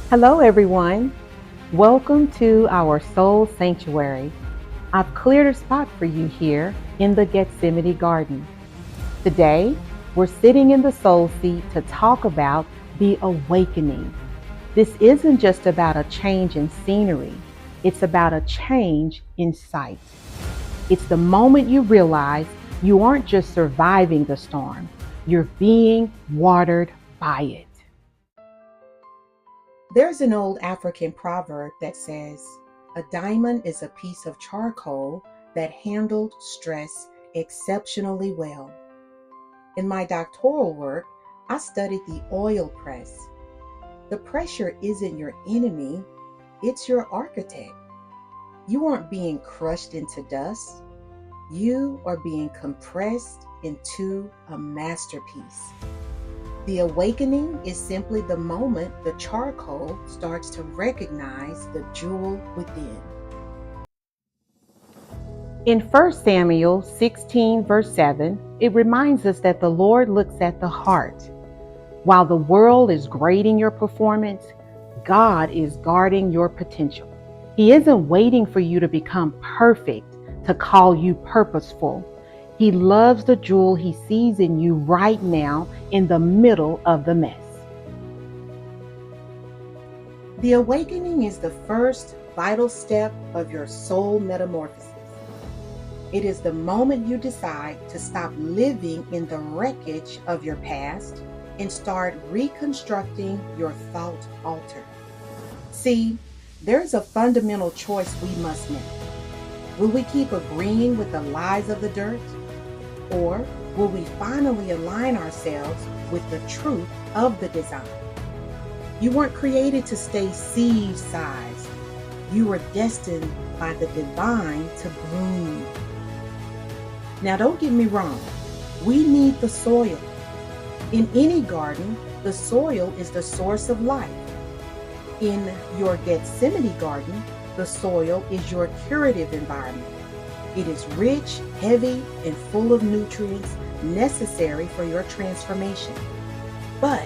Hello, everyone. Welcome to our soul sanctuary. I've cleared a spot for you here in the Gethsemane Garden. Today, we're sitting in the soul seat to talk about the awakening. This isn't just about a change in scenery, it's about a change in sight. It's the moment you realize you aren't just surviving the storm, you're being watered by it. There's an old African proverb that says, "A diamond is a piece of charcoal that handled stress exceptionally well." In my doctoral work, I studied the oil press. The pressure isn't your enemy, it's your architect. You aren't being crushed into dust, you are being compressed into a masterpiece. The awakening is simply the moment the charcoal starts to recognize the jewel within. In 1 Samuel 16, verse 7, it reminds us that the Lord looks at the heart. While the world is grading your performance, God is guarding your potential. He isn't waiting for you to become perfect to call you purposeful. He loves the jewel he sees in you right now in the middle of the mess. The awakening is the first vital step of your soul metamorphosis. It is the moment you decide to stop living in the wreckage of your past and start reconstructing your thought altar. See, there's a fundamental choice we must make. Will we keep agreeing with the lies of the dirt? Or will we finally align ourselves with the truth of the design? You weren't created to stay seed-sized. You were destined by the divine to bloom. Now, don't get me wrong. We need the soil. In any garden, the soil is the source of life. In your Gethsemane garden, the soil is your curative environment. It is rich, heavy, and full of nutrients necessary for your transformation. But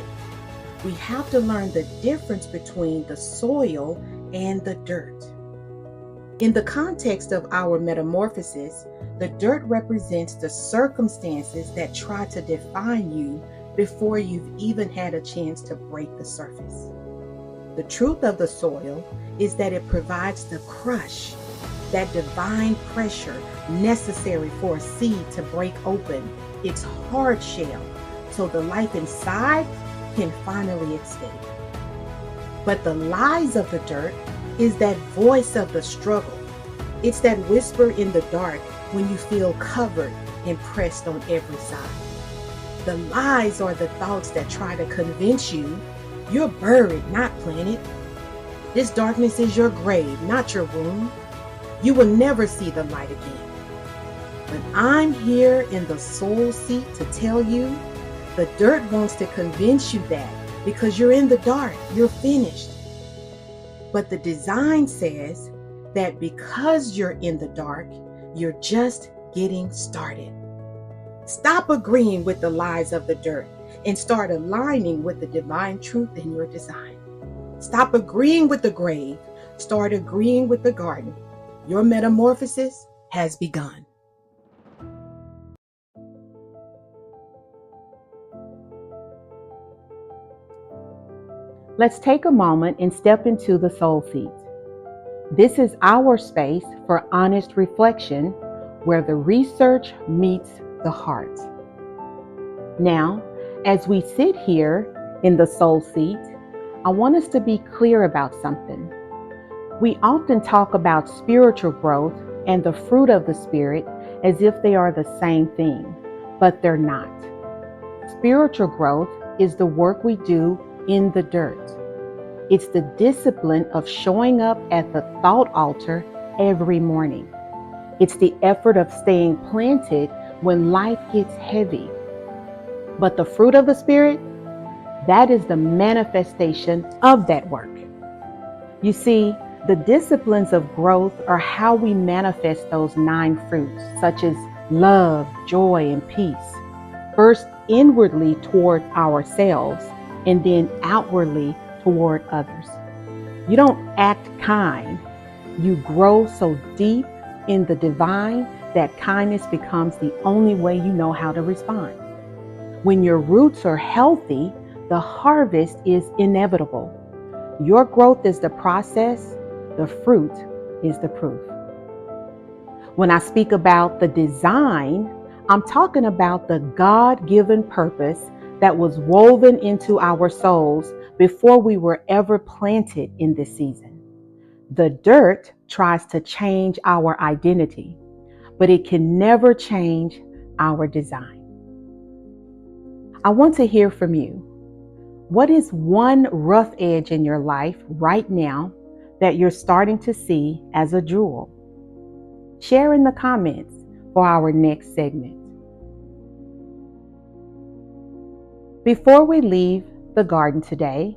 we have to learn the difference between the soil and the dirt. In the context of our metamorphosis, the dirt represents the circumstances that try to define you before you've even had a chance to break the surface. The truth of the soil is that it provides the crush, that divine pressure necessary for a seed to break open its hard shell so the life inside can finally escape. But the lies of the dirt is that voice of the struggle. It's that whisper in the dark when you feel covered and pressed on every side. The lies are the thoughts that try to convince you you're buried, not planted. This darkness is your grave, not your womb. You will never see the light again. But I'm here in the soul seat to tell you the dirt wants to convince you that because you're in the dark, you're finished. But the design says that because you're in the dark, you're just getting started. Stop agreeing with the lies of the dirt and start aligning with the divine truth in your design. Stop agreeing with the grave, start agreeing with the garden. Your metamorphosis has begun. Let's take a moment and step into the soul seat. This is our space for honest reflection where the research meets the heart. Now, as we sit here in the soul seat, I want us to be clear about something. We often talk about spiritual growth and the fruit of the Spirit as if they are the same thing, but they're not. Spiritual growth is the work we do in the dirt. It's the discipline of showing up at the thought altar every morning. It's the effort of staying planted when life gets heavy. But the fruit of the Spirit, that is the manifestation of that work. You see, the disciplines of growth are how we manifest those 9 fruits, such as love, joy, and peace. First inwardly toward ourselves, and then outwardly toward others. You don't act kind. You grow so deep in the divine that kindness becomes the only way you know how to respond. When your roots are healthy, the harvest is inevitable. Your growth is the process, the fruit is the proof. When I speak about the design, I'm talking about the God-given purpose that was woven into our souls before we were ever planted in this season. The dirt tries to change our identity, but it can never change our design. I want to hear from you. What is one rough edge in your life right now that you're starting to see as a jewel? Share in the comments for our next segment. Before we leave the garden today,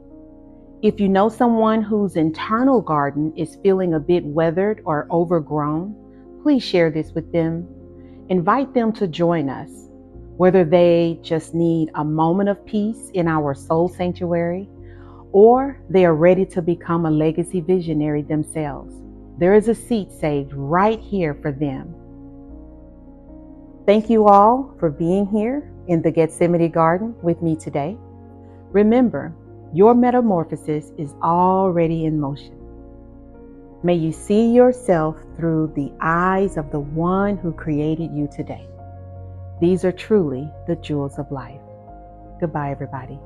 if you know someone whose internal garden is feeling a bit weathered or overgrown, please share this with them. Invite them to join us, whether they just need a moment of peace in our soul sanctuary or they are ready to become a legacy visionary themselves. There is a seat saved right here for them. Thank you all for being here in the Gethsemane Garden with me today. Remember, your metamorphosis is already in motion. May you see yourself through the eyes of the one who created you today. These are truly the jewels of life. Goodbye, everybody.